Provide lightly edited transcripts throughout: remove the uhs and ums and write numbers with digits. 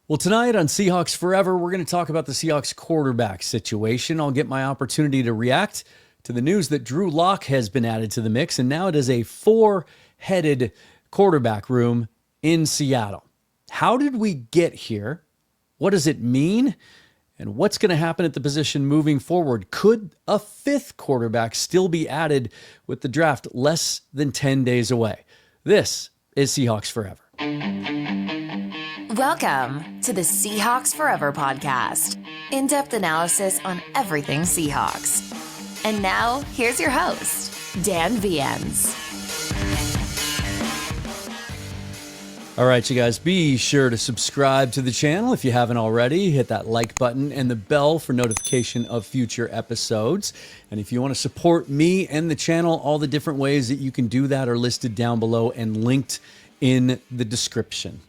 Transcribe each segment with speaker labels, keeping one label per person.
Speaker 1: Well, tonight on Seahawks Forever, we're going to talk about the Seahawks quarterback situation. I'll get my opportunity to react to the news that Drew Lock has been added to the mix, and now it is a four-headed quarterback room in Seattle. How did we get here? What does it mean? And what's going to happen at the position moving forward? Could a fifth quarterback still be added with the draft less than 10 days away? This is Seahawks Forever.
Speaker 2: Welcome to the Seahawks Forever podcast. In-depth analysis on everything Seahawks. And now, here's your host, Dan Viens.
Speaker 1: All right, you guys, be sure to subscribe to the channel if you haven't already. Hit that like button and the bell for notification of future episodes. And if you want to support me and the channel, all the different ways that you can do that are listed down below and linked in the description.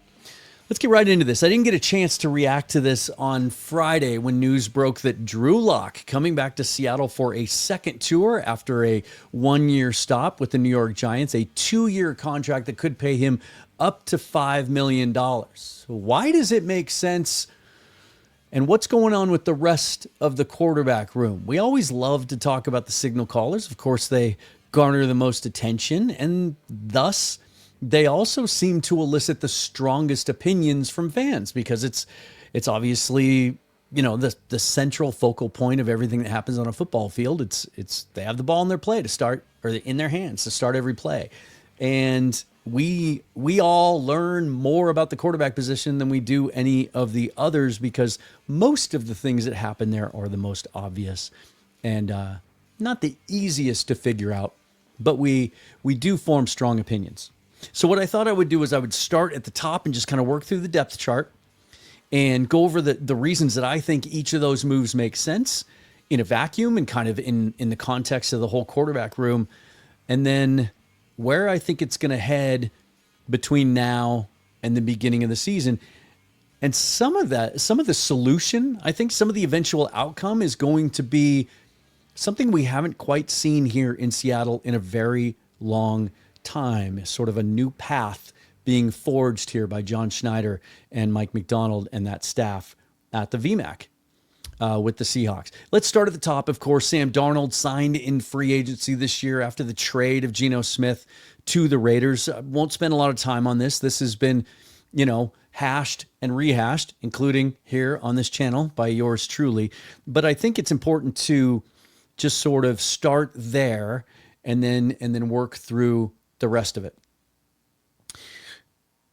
Speaker 1: Let's get right into this. I didn't get a chance to react to this on Friday when news broke that Drew Lock coming back to Seattle for a second tour after a one-year stop with the New York Giants, a 2-year contract that could pay him up to $5 million. Why does it make sense? And what's going on with the rest of the quarterback room? We always love to talk about the signal callers. Of course, they garner the most attention, and thus they also seem to elicit the strongest opinions from fans because it's obviously, you know, the central focal point of everything that happens on a football field. It's they have the ball in their play to start, or in their hands to start every play. And we all learn more about the quarterback position than we do any of the others because most of the things that happen there are the most obvious and not the easiest to figure out, but we do form strong opinions. So what I thought I would do is I would start at the top and just kind of work through the depth chart and go over the reasons that I think each of those moves make sense in a vacuum and kind of in the context of the whole quarterback room. And then where I think it's going to head between now and the beginning of the season. And some of the solution, I think some of the eventual outcome is going to be something we haven't quite seen here in Seattle in a very long time, sort of a new path being forged here by John Schneider and Mike McDonald and that staff at the VMAC with the Seahawks. Let's start at the top. Of course, Sam Darnold signed in free agency this year after the trade of Geno Smith to the Raiders. I won't spend a lot of time on this. This has been, hashed and rehashed, including here on this channel by yours truly. But I think it's important to just sort of start there and then work through the rest of it.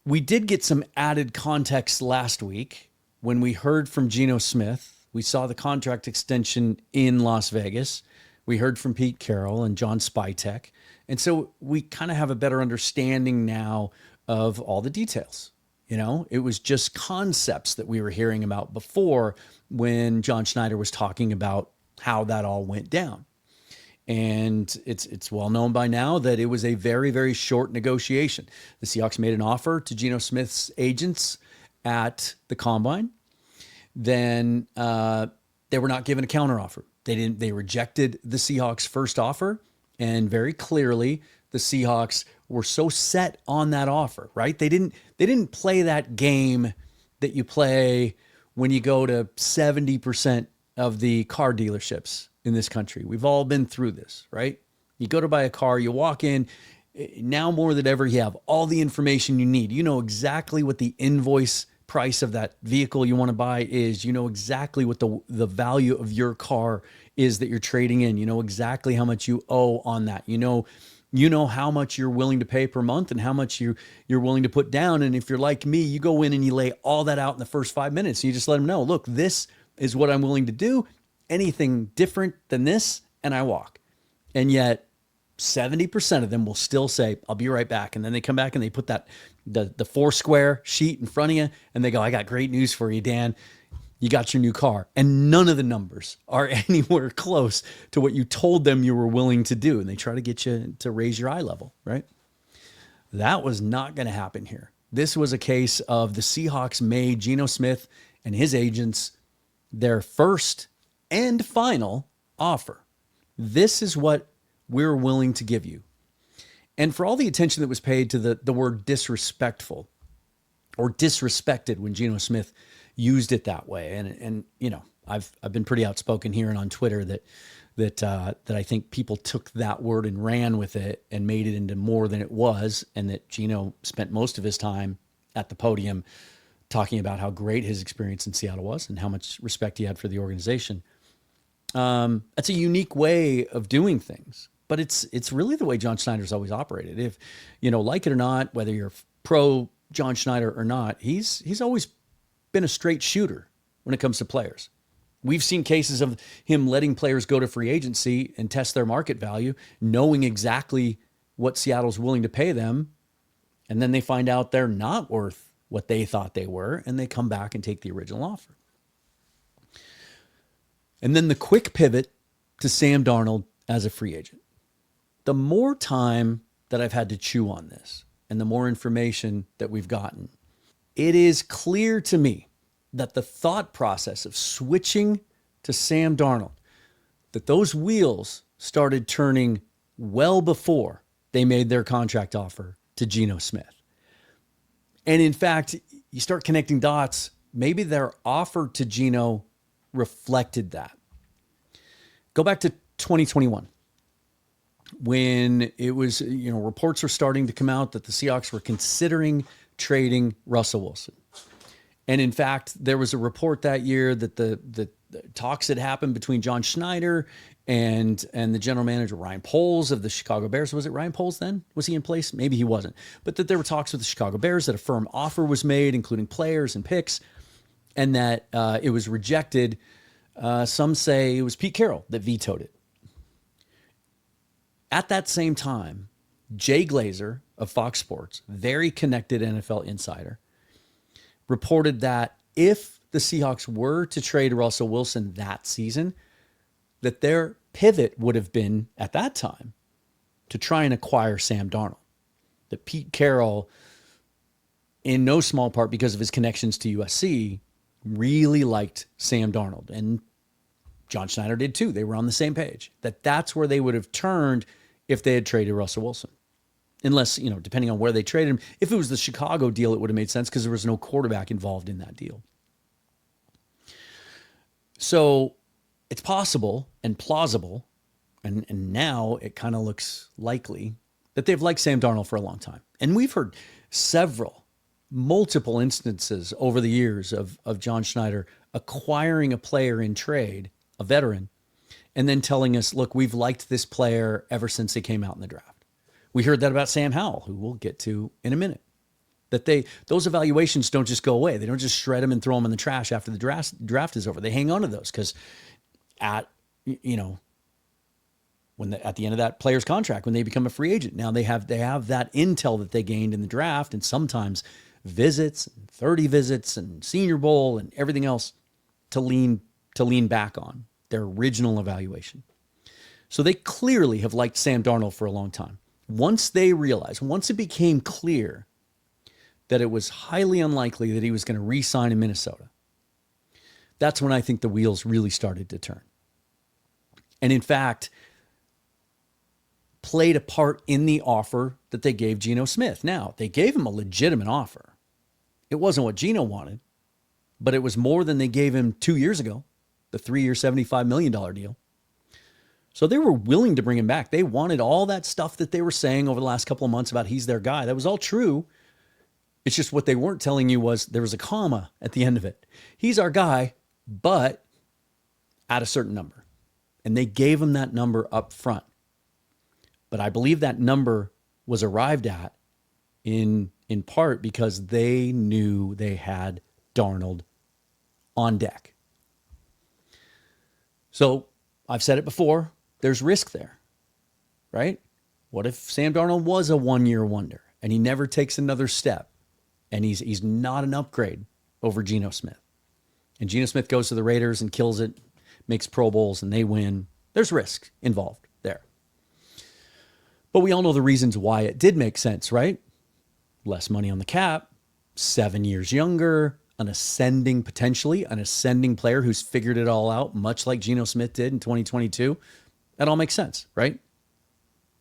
Speaker 1: We did get some added context last week when we heard from Geno Smith. We saw the contract extension in Las Vegas. We heard from Pete Carroll and John Spytek. And so we kind of have a better understanding now of all the details. It was just concepts that we were hearing about before when John Schneider was talking about how that all went down. And it's well known by now that it was a very, very short negotiation. The Seahawks made an offer to Geno Smith's agents at the Combine. Then they were not given a counteroffer. They rejected the Seahawks' first offer, and very clearly the Seahawks were so set on that offer, right? They didn't play that game that you play when you go to 70% of the car dealerships in this country. We've all been through this, right? You go to buy a car, you walk in, now more than ever, you have all the information you need. You know exactly what the invoice price of that vehicle you want to buy is. You know exactly what the value of your car is that you're trading in. You know exactly how much you owe on that. You know how much you're willing to pay per month and how much you're willing to put down. And if you're like me, you go in and you lay all that out in the first 5 minutes. You just let them know, look, this is what I'm willing to do. Anything different than this, and I walk. And yet 70% of them will still say, I'll be right back. And then they come back and they put the 4-square sheet in front of you and they go, I got great news for you, Dan. You got your new car. And none of the numbers are anywhere close to what you told them you were willing to do. And they try to get you to raise your eye level, right? That was not going to happen here. This was a case of the Seahawks made Geno Smith and his agents their first and final offer. This is what we're willing to give you. And for all the attention that was paid to the word disrespectful, or disrespected when Geno Smith used it that way. And you know, I've been pretty outspoken here and on Twitter that I think people took that word and ran with it and made it into more than it was, and that Geno spent most of his time at the podium talking about how great his experience in Seattle was and how much respect he had for the organization. That's a unique way of doing things, but it's really the way John Schneider's always operated. If, you know, like it or not, whether you're pro John Schneider or not, he's always been a straight shooter when it comes to players. We've seen cases of him letting players go to free agency and test their market value, knowing exactly what Seattle's willing to pay them, and then they find out they're not worth what they thought they were, and they come back and take the original offer. And then the quick pivot to Sam Darnold as a free agent. The more time that I've had to chew on this and the more information that we've gotten, it is clear to me that the thought process of switching to Sam Darnold, that those wheels started turning well before they made their contract offer to Geno Smith. And in fact, you start connecting dots, maybe their offer to Geno reflected that. Go back to 2021, when it was, you know, reports were starting to come out that the Seahawks were considering trading Russell Wilson. And in fact, there was a report that year that the talks had happened between John Schneider and the general manager, Ryan Poles of the Chicago Bears. Was it Ryan Poles then? Was he in place? Maybe he wasn't. But that there were talks with the Chicago Bears, that a firm offer was made, including players and picks, and that it was rejected. Some say it was Pete Carroll that vetoed it. At that same time, Jay Glazer of Fox Sports, very connected NFL insider, reported that if the Seahawks were to trade Russell Wilson that season, that their pivot would have been, at that time, to try and acquire Sam Darnold. That Pete Carroll, in no small part because of his connections to USC, really liked Sam Darnold. And John Schneider did too. They were on the same page. That's where they would have turned if they had traded Russell Wilson. Unless, you know, depending on where they traded him. If it was the Chicago deal, it would have made sense because there was no quarterback involved in that deal. So it's possible and plausible, and now it kind of looks likely, that they've liked Sam Darnold for a long time. And we've heard multiple instances over the years of John Schneider acquiring a player in trade, a veteran, and then telling us, look, we've liked this player ever since they came out in the draft. We heard that about Sam Howell, who we'll get to in a minute. That those evaluations don't just go away. They don't just shred them and throw them in the trash after the draft is over. They hang on to those because at the end of that player's contract, when they become a free agent, now they have that intel that they gained in the draft, and sometimes visits, 30 visits, and Senior Bowl, and everything else to lean back on their original evaluation. So they clearly have liked Sam Darnold for a long time. Once it became clear that it was highly unlikely that he was going to re-sign in Minnesota, that's when I think the wheels really started to turn. And in fact, played a part in the offer that they gave Geno Smith. Now, they gave him a legitimate offer. It wasn't what Geno wanted, but it was more than they gave him 2 years ago, the 3-year, $75 million deal. So they were willing to bring him back. They wanted all that stuff that they were saying over the last couple of months about he's their guy. That was all true. It's just what they weren't telling you was there was a comma at the end of it. He's our guy, but at a certain number. And they gave him that number up front. But I believe that number was arrived at in part because they knew they had Darnold on deck. So I've said it before. There's risk there, right? What if Sam Darnold was a one-year wonder and he never takes another step and he's not an upgrade over Geno Smith? And Geno Smith goes to the Raiders and kills it, makes Pro Bowls, and they win. There's risk involved there. But we all know the reasons why it did make sense, right? Less money on the cap, 7 years younger, potentially an ascending player who's figured it all out, much like Geno Smith did in 2022. That all makes sense, right?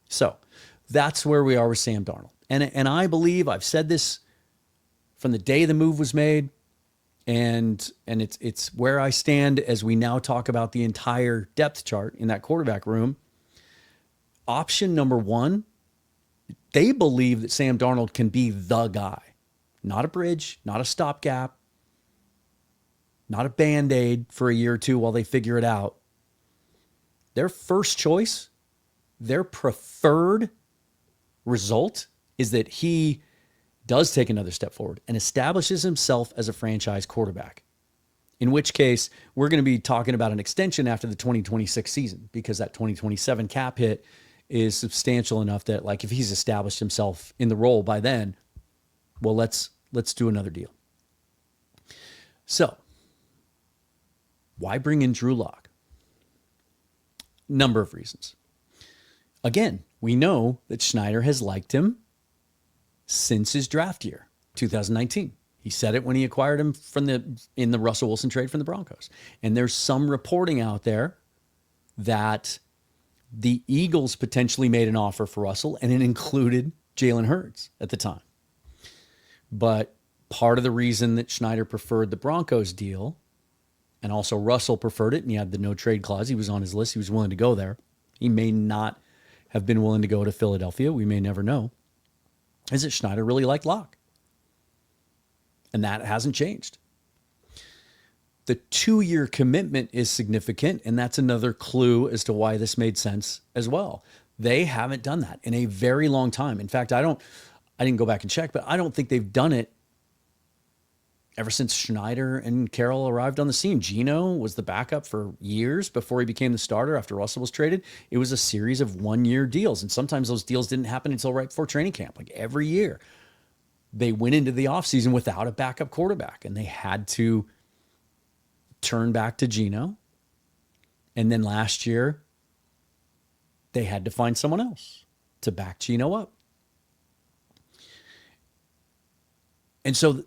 Speaker 1: So that's where we are with Sam Darnold. And I believe, I've said this from the day the move was made, and it's where I stand as we now talk about the entire depth chart in that quarterback room. Option number one, they believe that Sam Darnold can be the guy, not a bridge, not a stopgap, not a Band-Aid for a year or two while they figure it out. Their first choice, their preferred result is that he does take another step forward and establishes himself as a franchise quarterback. In which case, we're going to be talking about an extension after the 2026 season, because that 2027 cap hit is substantial enough that, like, if he's established himself in the role by then, well, let's do another deal. So, why bring in Drew Lock? Number of reasons. Again, we know that Schneider has liked him since his draft year, 2019. He said it when he acquired him in the Russell Wilson trade from the Broncos. And there's some reporting out there that the Eagles potentially made an offer for Russell, and it included Jalen Hurts at the time. But part of the reason that Schneider preferred the Broncos deal, and also Russell preferred it, and he had the no trade clause, he was on his list, he was willing to go there. He may not have been willing to go to Philadelphia, we may never know, is that Schneider really liked Locke. And that hasn't changed. The 2-year commitment is significant, and that's another clue as to why this made sense as well. They haven't done that in a very long time. In fact, I didn't go back and check, but I don't think they've done it ever since Schneider and Carroll arrived on the scene. Geno was the backup for years before he became the starter after Russell was traded. It was a series of 1-year deals, and sometimes those deals didn't happen until right before training camp. Like every year, they went into the offseason without a backup quarterback, and they had to turn back to Geno. And then last year, they had to find someone else to back Geno up. And so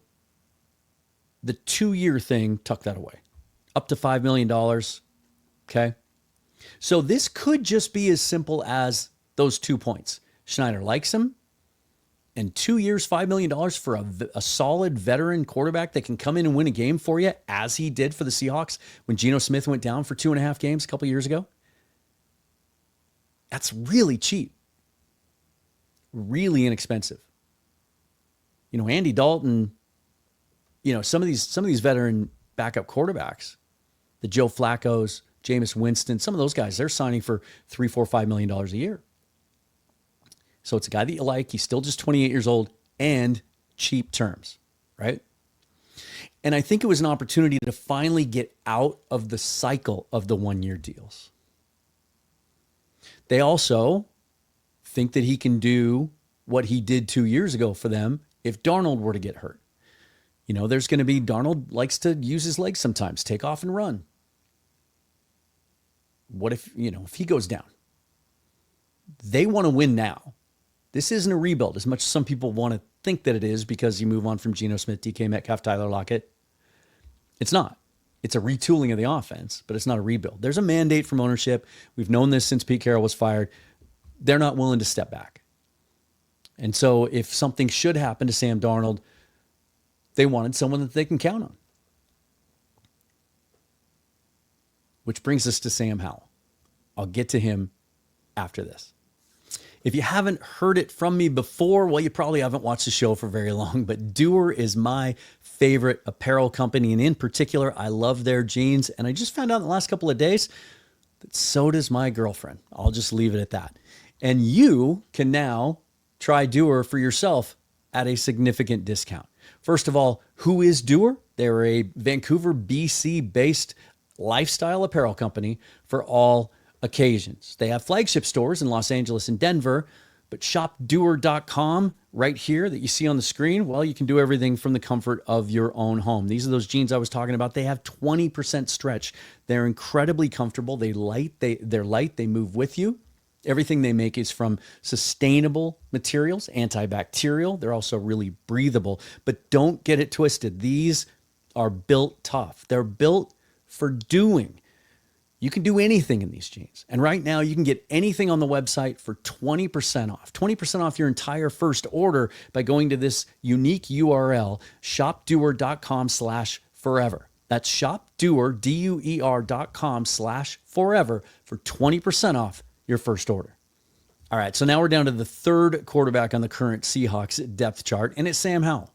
Speaker 1: the 2-year thing tucked that away, up to $5 million. Okay. So this could just be as simple as those 2 points. Schneider likes him, and 2 years, $5 million for a solid veteran quarterback that can come in and win a game for you, as he did for the Seahawks when Geno Smith went down for 2.5 games a couple years ago. That's really cheap, really inexpensive. You know, Andy Dalton, you know, some of these veteran backup quarterbacks, the Joe Flacco's, Jameis Winston, some of those guys, they're signing for $3, $4, $5 million a year. So it's a guy that you like. He's still just 28 years old and cheap terms, right? And I think it was an opportunity to finally get out of the cycle of the 1-year deals. They also think that he can do what he did 2 years ago for them if Darnold were to get hurt. You know, there's going to be, Darnold likes to use his legs sometimes, take off and run. What if, you know, if he goes down? They want to win now. This isn't a rebuild as much as some people want to think that it is, because you move on from Geno Smith, DK Metcalf, Tyler Lockett. It's not. It's a retooling of the offense, but it's not a rebuild. There's a mandate from ownership. We've known this since Pete Carroll was fired. They're not willing to step back. And so if something should happen to Sam Darnold, they wanted someone that they can count on. Which brings us to Sam Howell. I'll get to him after this. If you haven't heard it from me before, well, you probably haven't watched the show for very long, but Doer is my favorite apparel company, and in particular, I love their jeans, and I just found out in the last couple of days that so does my girlfriend. I'll just leave it at that. And you can now try Doer for yourself at a significant discount. First of all, who is Doer? They're a Vancouver, BC-based lifestyle apparel company for all occasions. They have flagship stores in Los Angeles and Denver, but shopdoer.com right here that you see on the screen, well, you can do everything from the comfort of your own home. These are those jeans I was talking about. They have 20% stretch. They're incredibly comfortable. They're light. They move with you. Everything they make is from sustainable materials, antibacterial. They're also really breathable, but don't get it twisted. These are built tough. They're built for doing. You can do anything in these jeans. And right now you can get anything on the website for 20% off. 20% off your entire first order by going to this unique URL, shopdoer.com/forever. That's shopdoer, DUER.com/forever for 20% off your first order. All right, so now we're down to the third quarterback on the current Seahawks depth chart, and it's Sam Howell.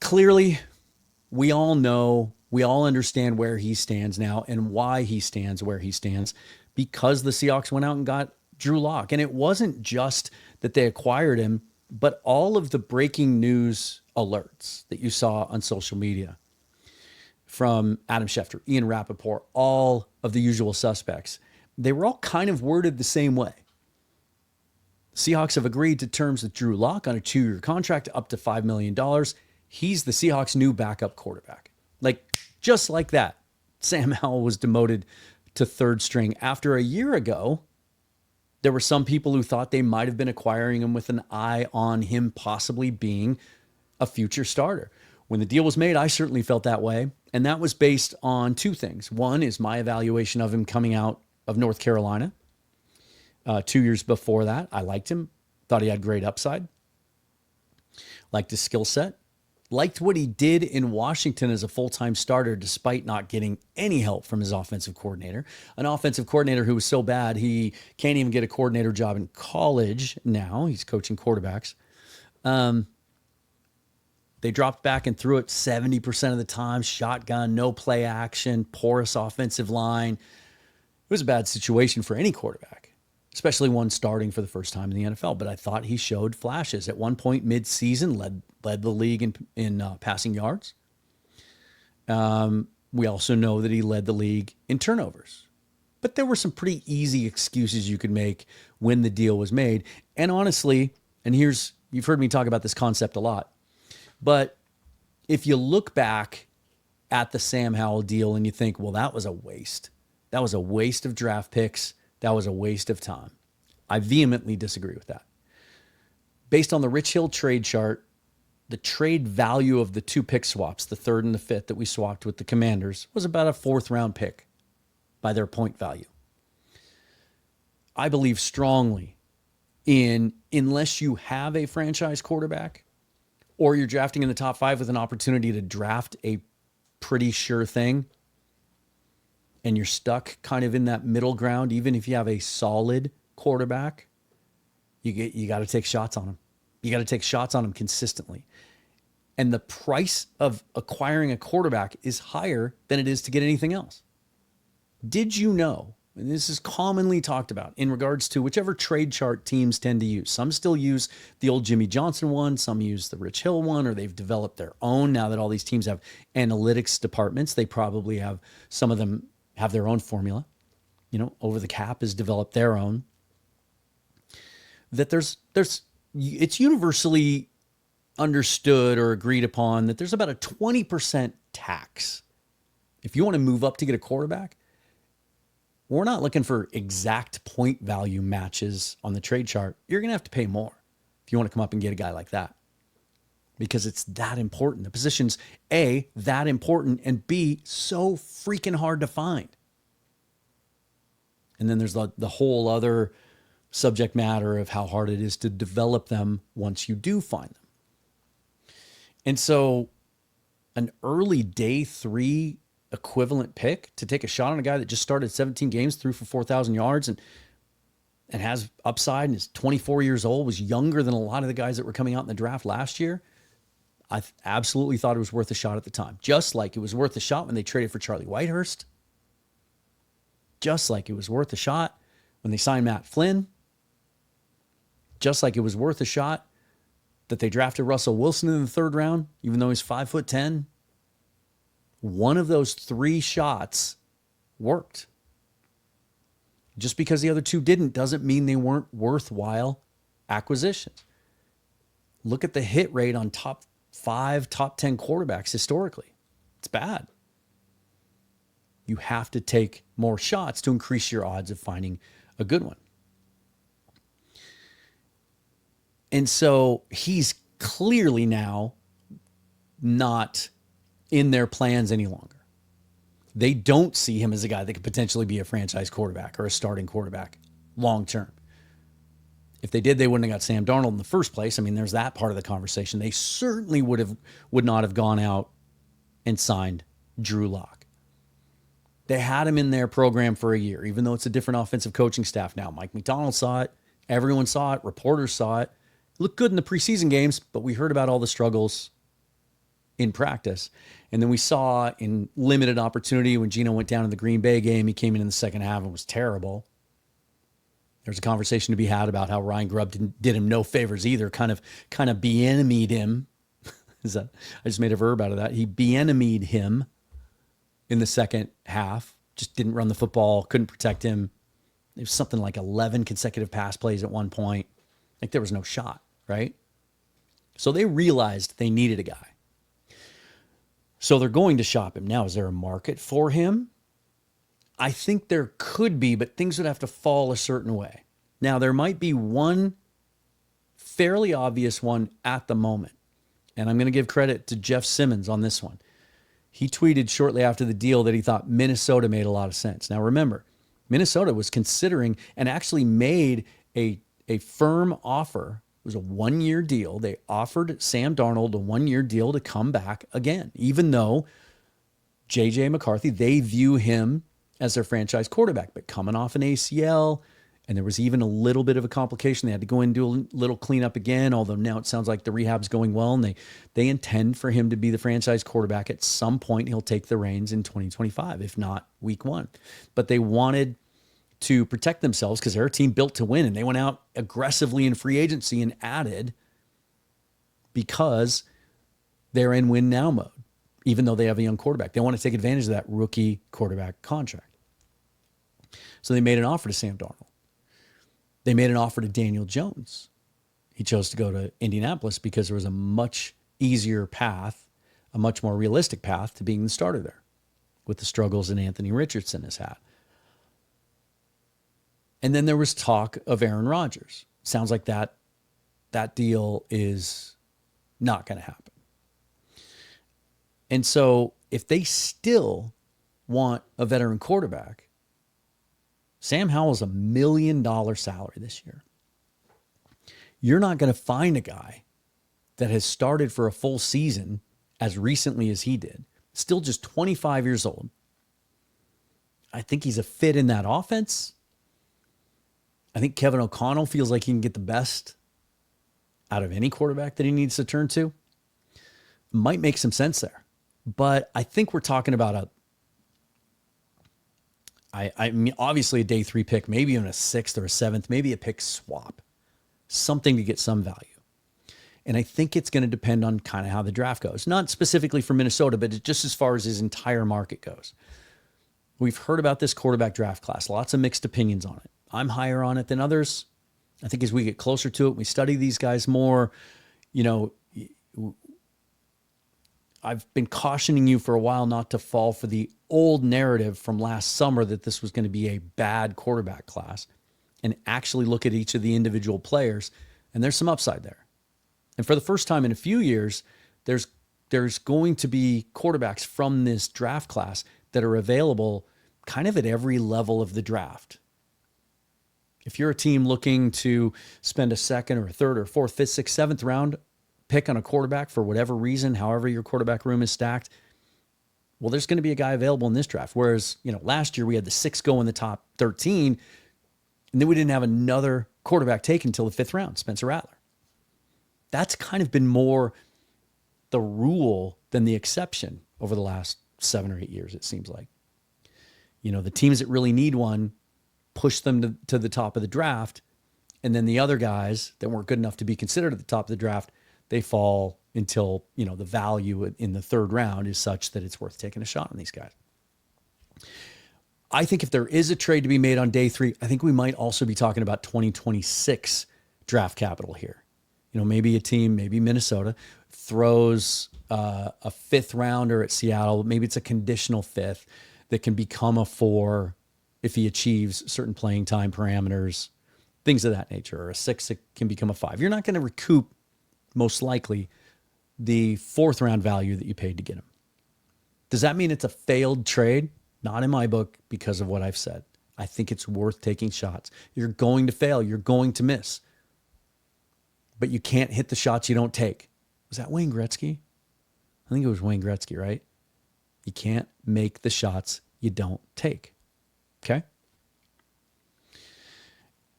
Speaker 1: Clearly, we all know, we all understand where he stands now and why he stands where he stands, because the Seahawks went out and got Drew Lock. And it wasn't just that they acquired him, but all of the breaking news alerts that you saw on social media from Adam Schefter, Ian Rappaport, all of the usual suspects, they were all kind of worded the same way. Seahawks have agreed to terms with Drew Lock on a 2-year contract up to $5 million. He's the Seahawks' new backup quarterback. Like, just like that, Sam Howell was demoted to third string after a year ago. There were some people who thought they might have been acquiring him with an eye on him possibly being a future starter. When the deal was made, I certainly felt that way. And that was based on two things. One is my evaluation of him coming out of North Carolina. 2 years before that, I liked him. Thought he had great upside. Liked his skill set. Liked what he did in Washington as a full-time starter despite not getting any help from his offensive coordinator. An offensive coordinator who was so bad he can't even get a coordinator job in college now. He's coaching quarterbacks. They dropped back and threw it 70% of the time. Shotgun, no play action, porous offensive line. It was a bad situation for any quarterback, especially one starting for the first time in the NFL. But I thought he showed flashes. At one point mid-season, led the league in passing yards. We also know that he led the league in turnovers. But there were some pretty easy excuses you could make when the deal was made. And honestly, and you've heard me talk about this concept a lot, but if you look back at the Sam Howell deal and you think, well, that was a waste. That was a waste of draft picks. That was a waste of time. I vehemently disagree with that. Based on the Rich Hill trade chart, the trade value of the two pick swaps, the third and the fifth that we swapped with the Commanders, was about a 4th round pick by their point value. I believe strongly in, unless you have a franchise quarterback or you're drafting in the top 5 with an opportunity to draft a pretty sure thing, and you're stuck kind of in that middle ground, even if you have a solid quarterback, you got to take shots on him. You got to take shots on him consistently. And the price of acquiring a quarterback is higher than it is to get anything else. Did you know, and this is commonly talked about in regards to whichever trade chart teams tend to use. Some still use the old Jimmy Johnson one. Some use the Rich Hill one, or they've developed their own. Now that all these teams have analytics departments, they probably have, some of them have their own formula. Over the Cap has developed their own. That it's universally understood or agreed upon that there's about a 20% tax. If you want to move up to get a quarterback, we're not looking for exact point value matches on the trade chart. You're going to have to pay more if you want to come up and get a guy like that, because it's that important. The position's A, that important, and B, so freaking hard to find. And then there's the whole other subject matter of how hard it is to develop them once you do find them. And so an early day 3 equivalent pick to take a shot on a guy that just started 17 games, threw for 4,000 yards and has upside and is 24 years old, was younger than a lot of the guys that were coming out in the draft last year. I absolutely thought it was worth a shot at the time. Just like it was worth a shot when they traded for Charlie Whitehurst. Just like it was worth a shot when they signed Matt Flynn. Just like it was worth a shot that they drafted Russell Wilson in the 3rd round, even though he's 5'10". One of those 3 shots worked. Just because the other 2 didn't doesn't mean they weren't worthwhile acquisitions. Look at the hit rate on top 5, top 10 quarterbacks historically. It's bad. You have to take more shots to increase your odds of finding a good one. And so he's clearly now not in their plans any longer. They don't see him as a guy that could potentially be a franchise quarterback or a starting quarterback long term. If they did, they wouldn't have got Sam Darnold in the first place. I mean, there's that part of the conversation. They certainly would not have gone out and signed Drew Lock. They had him in their program for a year, even though it's a different offensive coaching staff now. Mike McDonald saw it. Everyone saw it. Reporters saw it. It looked good in the preseason games, but we heard about all the struggles in practice. And then we saw in limited opportunity when Geno went down in the Green Bay game, he came in the second half and was terrible. There's a conversation to be had about how Ryan Grubb did him no favors either, kind of be-enemied him. I just made a verb out of that. He be-enemied him in the second half, just didn't run the football, couldn't protect him. It was something like 11 consecutive pass plays at one point. Like there was no shot, right? So they realized they needed a guy. So they're going to shop him. Now, is there a market for him? I think there could be, but things would have to fall a certain way. Now, there might be one fairly obvious one at the moment, and I'm going to give credit to Jeff Simmons on this one. He tweeted shortly after the deal that he thought Minnesota made a lot of sense. Now, remember, Minnesota was considering and actually made a firm offer. It was a one-year deal. They offered Sam Darnold a one-year deal to come back again, even though J.J. McCarthy, they view him as their franchise quarterback, but coming off an ACL, and there was even a little bit of a complication. They had to go in and do a little cleanup again, although now it sounds like the rehab's going well, and they intend for him to be the franchise quarterback. At some point, he'll take the reins in 2025, if not week one. But they wanted to protect themselves because they're a team built to win, and they went out aggressively in free agency and added because they're in win now mode, even though they have a young quarterback. They want to take advantage of that rookie quarterback contract. So they made an offer to Sam Darnold. They made an offer to Daniel Jones. He chose to go to Indianapolis because there was a much easier path, a much more realistic path to being the starter there with the struggles that Anthony Richardson has had. And then there was talk of Aaron Rodgers. Sounds like that deal is not going to happen. And so if they still want a veteran quarterback, Sam Howell's $1 million salary this year. You're not going to find a guy that has started for a full season as recently as he did, still just 25 years old. I think he's a fit in that offense. I think Kevin O'Connell feels like he can get the best out of any quarterback that he needs to turn to. Might make some sense there. But I think we're talking about I mean, obviously a day 3 pick, maybe even a 6th or a 7th, maybe a pick swap, something to get some value. And I think it's going to depend on kind of how the draft goes. Not specifically for Minnesota, but just as far as his entire market goes. We've heard about this quarterback draft class, lots of mixed opinions on it. I'm higher on it than others. I think as we get closer to it, we study these guys more, I've been cautioning you for a while not to fall for the old narrative from last summer that this was going to be a bad quarterback class and actually look at each of the individual players. And there's some upside there. And for the first time in a few years, there's going to be quarterbacks from this draft class that are available kind of at every level of the draft. If you're a team looking to spend a second or a third or fourth, fifth, sixth, seventh round pick on a quarterback for whatever reason, however your quarterback room is stacked, well, there's going to be a guy available in this draft. Whereas, last year we had the 6 go in the top 13, and then we didn't have another quarterback taken until the 5th round, Spencer Rattler. That's kind of been more the rule than the exception over the last 7 or 8 years, it seems like. The teams that really need one push them to the top of the draft, and then the other guys that weren't good enough to be considered at the top of the draft, they fall until, the value in the 3rd round is such that it's worth taking a shot on these guys. I think if there is a trade to be made on day 3, I think we might also be talking about 2026 draft capital here. Maybe a team, maybe Minnesota, throws a 5th rounder at Seattle. Maybe it's a conditional 5th that can become a 4 if he achieves certain playing time parameters, things of that nature, or a 6 that can become a 5. You're not going to recoup, most likely, the 4th round value that you paid to get him. Does that mean it's a failed trade? Not in my book because of what I've said. I think it's worth taking shots. You're going to fail. You're going to miss. But you can't hit the shots you don't take. Was that Wayne Gretzky? I think it was Wayne Gretzky, right? You can't make the shots you don't take. Okay?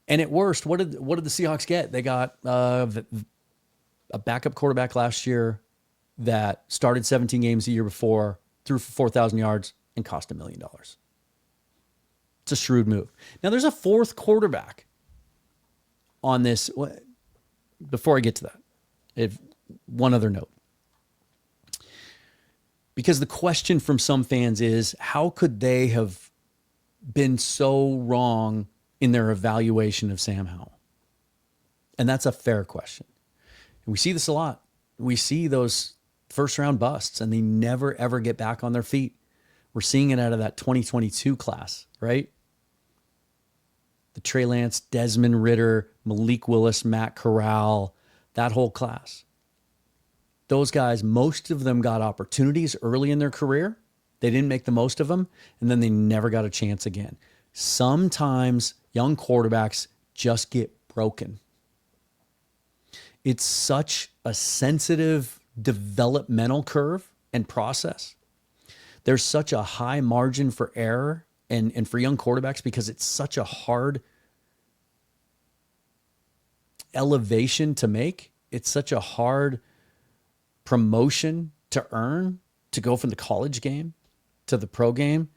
Speaker 1: And at worst, what did the Seahawks get? They got a backup quarterback last year that started 17 games the year before, threw for 4,000 yards, and cost $1 million. It's a shrewd move. Now, there's a fourth quarterback on this. Before I get to that, one other note. Because the question from some fans is, how could they have been so wrong in their evaluation of Sam Howell? And that's a fair question. And we see this a lot. We see those first-round busts, and they never, ever get back on their feet. We're seeing it out of that 2022 class, right? The Trey Lance, Desmond Ridder, Malik Willis, Matt Corral, that whole class. Those guys, most of them got opportunities early in their career. They didn't make the most of them, and then they never got a chance again. Sometimes young quarterbacks just get broken. It's such a sensitive developmental curve and process. There's such a high margin for error and for young quarterbacks because it's such a hard elevation to make. It's such a hard promotion to earn, to go from the college game to the pro game,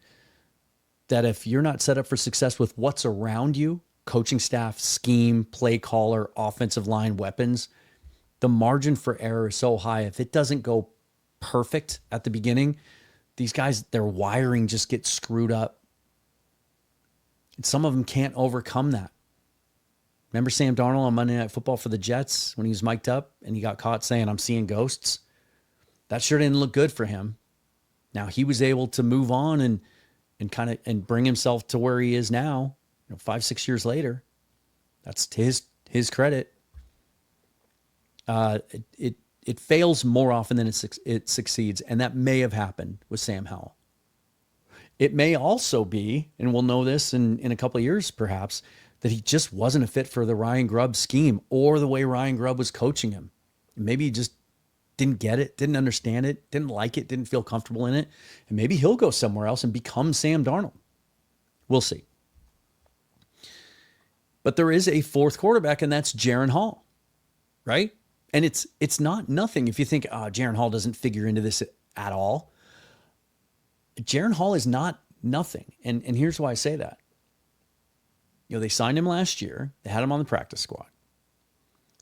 Speaker 1: that if you're not set up for success with what's around you, coaching staff, scheme, play caller, offensive line, weapons, the margin for error is so high. If it doesn't go perfect at the beginning, these guys, their wiring just gets screwed up. And some of them can't overcome that. Remember Sam Darnold on Monday Night Football for the Jets when he was mic'd up and he got caught saying, "I'm seeing ghosts"? That sure didn't look good for him. Now he was able to move on and bring himself to where he is now, 5-6 years later. That's to his credit. It fails more often than it succeeds, and that may have happened with Sam Howell. It may also be, and we'll know this in a couple of years perhaps, that he just wasn't a fit for the Ryan Grubb scheme or the way Ryan Grubb was coaching him. Maybe he just didn't get it, didn't understand it, didn't like it, didn't feel comfortable in it, and maybe he'll go somewhere else and become Sam Darnold. We'll see. But there is a fourth quarterback, and that's Jaren Hall, right? And it's not nothing if you think, Jaren Hall doesn't figure into this at all. Jaren Hall is not nothing. And here's why I say that. They signed him last year. They had him on the practice squad.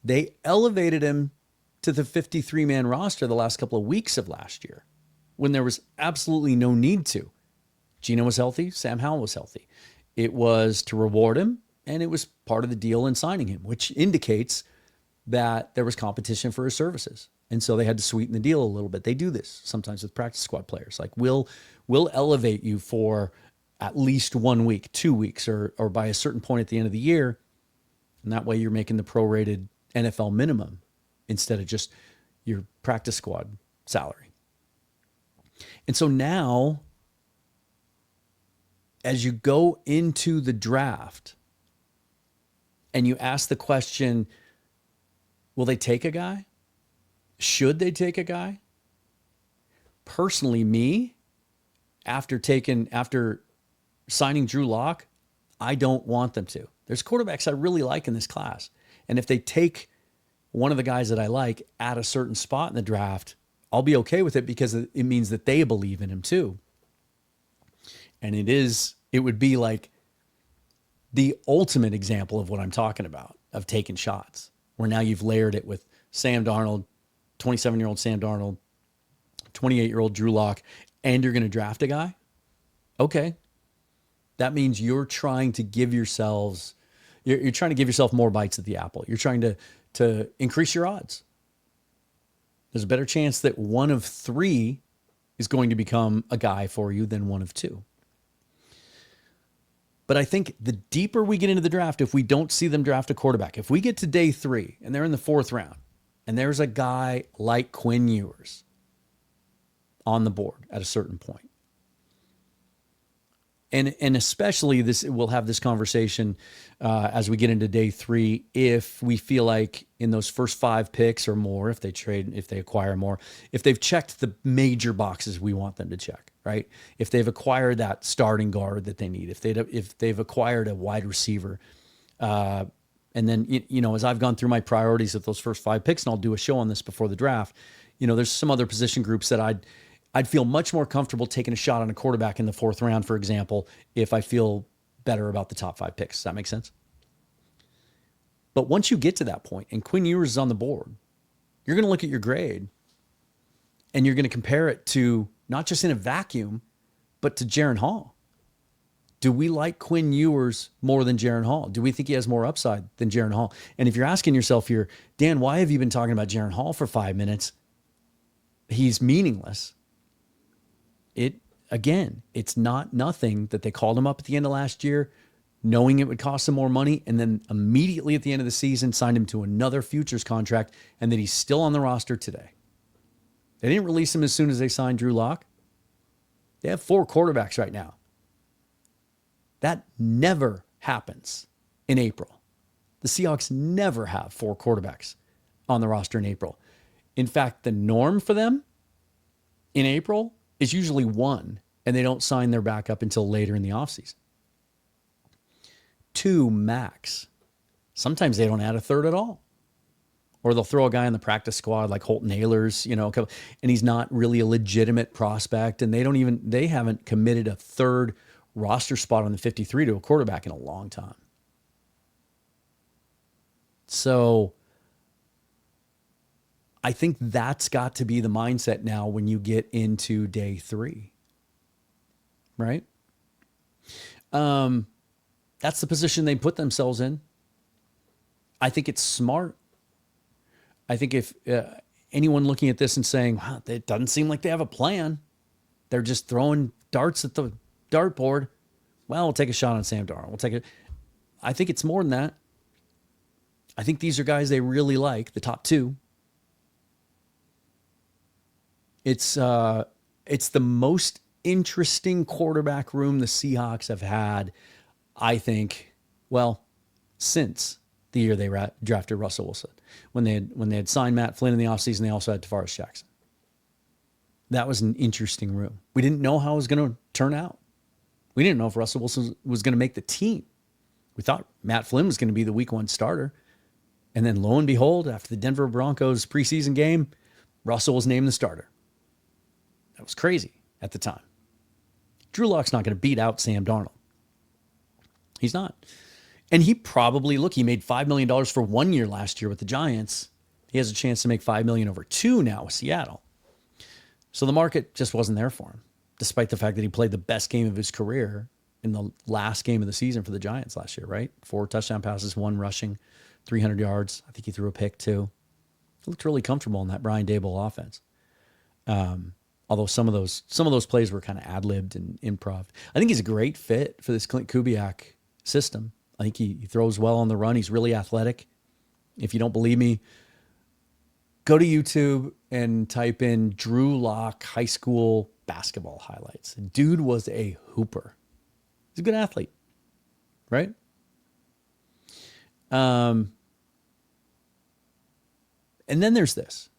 Speaker 1: They elevated him to the 53-man roster the last couple of weeks of last year when there was absolutely no need to. Geno was healthy. Sam Howell was healthy. It was to reward him, and it was part of the deal in signing him, which indicates that there was competition for his services. And so they had to sweeten the deal a little bit. They do this sometimes with practice squad players. Like, we'll elevate you for at least 1 week, 2 weeks, or by a certain point at the end of the year. And that way you're making the prorated NFL minimum instead of just your practice squad salary. And so now, as you go into the draft and you ask the question, will they take a guy? Should they take a guy? Personally, me, after signing Drew Lock, I don't want them to. There's quarterbacks I really like in this class. And if they take one of the guys that I like at a certain spot in the draft, I'll be okay with it because it means that they believe in him too. And it would be like the ultimate example of what I'm talking about, of taking shots, where now you've layered it with Sam Darnold, 27-year-old Sam Darnold, 28-year-old Drew Lock, and you're going to draft a guy? Okay. That means you're trying to give yourself more bites at the apple. You're trying to increase your odds. There's a better chance that one of three is going to become a guy for you than one of two. But I think the deeper we get into the draft, if we don't see them draft a quarterback, if we get to day 3 and they're in the 4th round and there's a guy like Quinn Ewers on the board at a certain point, And especially this, we'll have this conversation as we get into day 3. If we feel like in those first 5 picks or more, if they acquire more, if they've checked the major boxes we want them to check, right? If they've acquired that starting guard that they need, if they've acquired a wide receiver, and then as I've gone through my priorities of those first 5 picks, and I'll do a show on this before the draft, there's some other position groups that I'd feel much more comfortable taking a shot on a quarterback in the 4th round, for example, if I feel better about the top 5 picks. Does that make sense? But once you get to that point and Quinn Ewers is on the board, you're going to look at your grade and you're going to compare it to not just in a vacuum, but to Jaren Hall. Do we like Quinn Ewers more than Jaren Hall? Do we think he has more upside than Jaren Hall? And if you're asking yourself here, Dan, why have you been talking about Jaren Hall for 5 minutes? He's meaningless. It's not nothing that they called him up at the end of last year, knowing it would cost them more money, and then immediately at the end of the season signed him to another futures contract, and that he's still on the roster today. They didn't release him as soon as they signed Drew Lock. They have 4 quarterbacks right now. That never happens in April. The Seahawks never have 4 quarterbacks on the roster in April. In fact, the norm for them in April is usually 1, and they don't sign their backup until later in the offseason. 2 max. Sometimes they don't add a third at all. Or they'll throw a guy on the practice squad like Holton Ahlers, and he's not really a legitimate prospect, and they haven't committed a third roster spot on the 53 to a quarterback in a long time. So I think that's got to be the mindset now when you get into day 3, right? That's the position they put themselves in. I think it's smart. I think if anyone looking at this and saying, wow, it doesn't seem like they have a plan, they're just throwing darts at the dartboard. Well, we'll take a shot on Sam Darnold. I think it's more than that. I think these are guys they really like, the top 2. It's the most interesting quarterback room the Seahawks have had, I think, since the year they drafted Russell Wilson. When they had signed Matt Flynn in the offseason, they also had Tavares Jackson. That was an interesting room. We didn't know how it was going to turn out. We didn't know if Russell Wilson was going to make the team. We thought Matt Flynn was going to be the week 1 starter. And then lo and behold, after the Denver Broncos preseason game, Russell was named the starter. That was crazy at the time. Drew Lock's not going to beat out Sam Darnold. He's not. And he made $5 million for 1 year last year with the Giants. He has a chance to make $5 million over 2 now with Seattle. So the market just wasn't there for him, despite the fact that he played the best game of his career in the last game of the season for the Giants last year, right? 4 touchdown passes, 1 rushing, 300 yards. I think he threw a pick too. He looked really comfortable in that Brian Daboll offense. Although some of those plays were kind of ad-libbed and improv. I think he's a great fit for this Clint Kubiak system. I think he throws well on the run. He's really athletic. If you don't believe me, go to YouTube and type in Drew Lock high school basketball highlights. Dude was a hooper. He's a good athlete, right? And then there's this.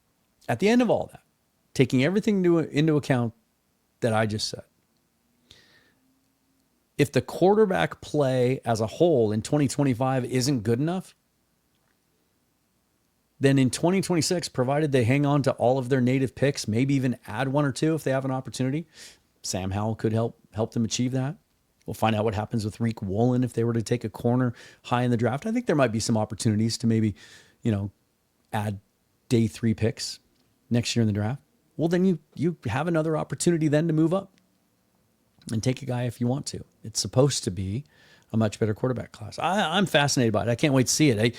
Speaker 1: At the end of all that, taking everything into account that I just said, if the quarterback play as a whole in 2025 isn't good enough, then in 2026, provided they hang on to all of their native picks, maybe even add 1 or 2 if they have an opportunity, Sam Howell could help them achieve that. We'll find out what happens with Reek Woolen if they were to take a corner high in the draft. I think there might be some opportunities to maybe, add day 3 picks next year in the draft. Well, then you have another opportunity then to move up and take a guy if you want to. It's supposed to be a much better quarterback class. I'm fascinated by it. I can't wait to see it.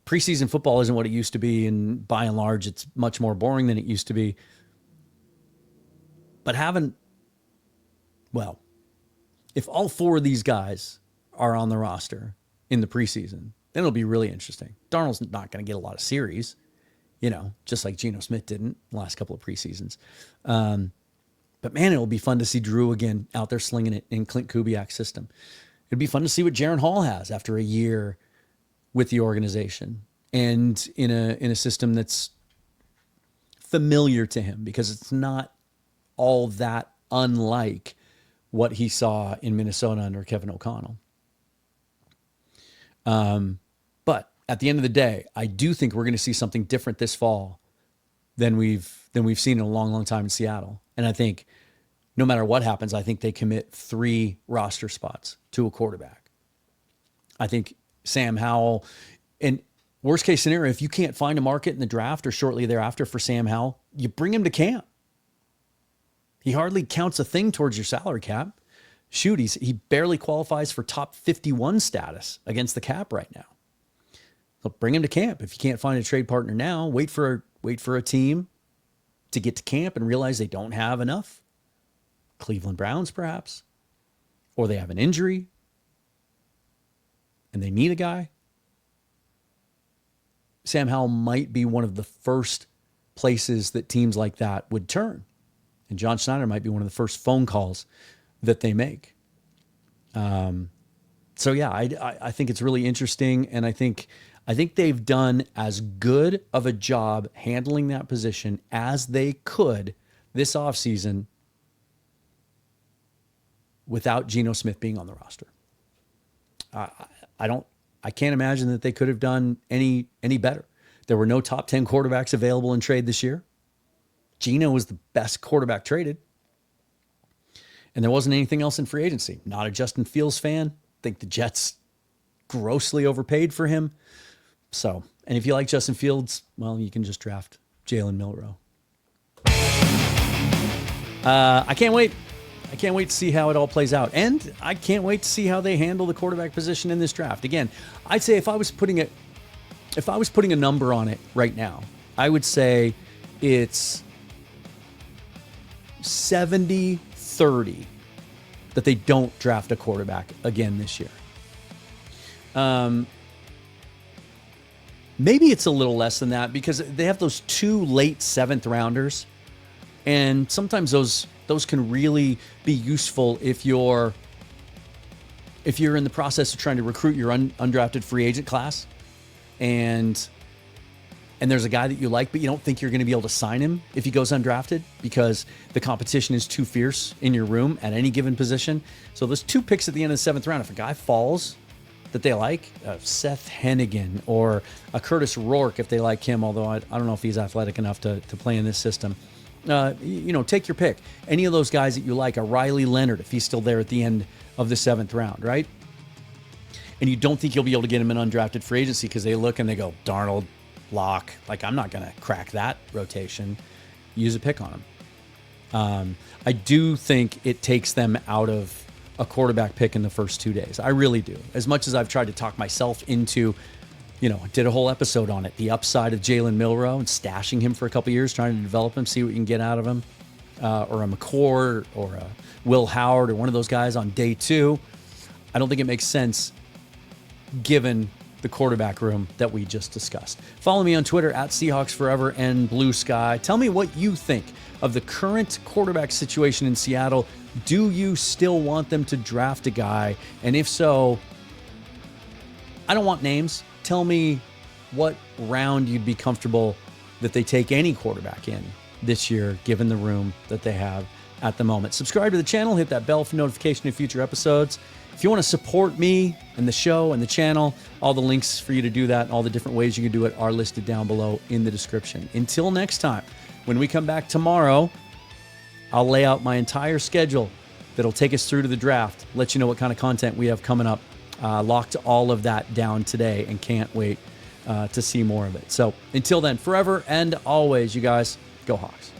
Speaker 1: Preseason football isn't what it used to be, and by and large, it's much more boring than it used to be. But if all 4 of these guys are on the roster in the preseason, then it'll be really interesting. Darnold's not going to get a lot of series, just like Geno Smith didn't the last couple of preseasons. But man, it'll be fun to see Drew again out there slinging it in Clint Kubiak's system. It'd be fun to see what Jaren Hall has after a year with the organization and in a system that's familiar to him, because it's not all that unlike what he saw in Minnesota under Kevin O'Connell. But at the end of the day, I do think we're going to see something different this fall than we've seen in a long, long time in Seattle. And I think no matter what happens, I think they commit 3 roster spots to a quarterback. I think Sam Howell, and worst case scenario, if you can't find a market in the draft or shortly thereafter for Sam Howell, you bring him to camp. He hardly counts a thing towards your salary cap. Shoot, he barely qualifies for top 51 status against the cap right now. So bring him to camp. If you can't find a trade partner now, wait for a team to get to camp and realize they don't have enough. Cleveland Browns, perhaps. Or they have an injury and they need a guy. Sam Howell might be one of the first places that teams like that would turn. And John Schneider might be one of the first phone calls that they make. So yeah, I think it's really interesting. And I think they've done as good of a job handling that position as they could this offseason without Geno Smith being on the roster. I can't imagine that they could have done any better. There were no top 10 quarterbacks available in trade this year. Geno was the best quarterback traded. And there wasn't anything else in free agency. Not a Justin Fields fan. Think the Jets grossly overpaid for him. So, and if you like Justin Fields, well, you can just draft Jalen Milroe. I can't wait. I can't wait to see how it all plays out. And I can't wait to see how they handle the quarterback position in this draft. Again, I'd say if I was putting a number on it right now, I would say it's 70-30 that they don't draft a quarterback again this year. Maybe it's a little less than that because they have those 2 late 7th rounders. And sometimes those can really be useful if you're in the process of trying to recruit your undrafted free agent class and there's a guy that you like, but you don't think you're going to be able to sign him if he goes undrafted because the competition is too fierce in your room at any given position. So those 2 picks at the end of the 7th round, if a guy falls that they like, Seth Hennigan or a Curtis Rourke if they like him, although I don't know if he's athletic enough to play in this system. Take your pick. Any of those guys that you like, a Riley Leonard, if he's still there at the end of the 7th round, right? And you don't think you'll be able to get him in undrafted free agency because they look and they go, Darnold, Locke, like I'm not going to crack that rotation. Use a pick on him. I do think it takes them out of a quarterback pick in the first 2 days. I really do. As much as I've tried to talk myself into, I did a whole episode on it, the upside of Jalen Milroe and stashing him for a couple years, trying to develop him, see what you can get out of him, or a McCord or a Will Howard or one of those guys on day 2. I don't think it makes sense given the quarterback room that we just discussed. Follow me on Twitter at Seahawks Forever and Blue Sky. Tell me what you think of the current quarterback situation in Seattle. Do you still want them to draft a guy? And if so, I don't want names. Tell me what round you'd be comfortable that they take any quarterback in this year, given the room that they have at the moment. Subscribe to the channel, hit that bell for notification of future episodes. If you want to support me and the show and the channel, all the links for you to do that and all the different ways you can do it are listed down below in the description. Until next time, when we come back tomorrow, I'll lay out my entire schedule that'll take us through to the draft, let you know what kind of content we have coming up. Locked all of that down today and can't wait to see more of it. So until then, forever and always, you guys, go Hawks.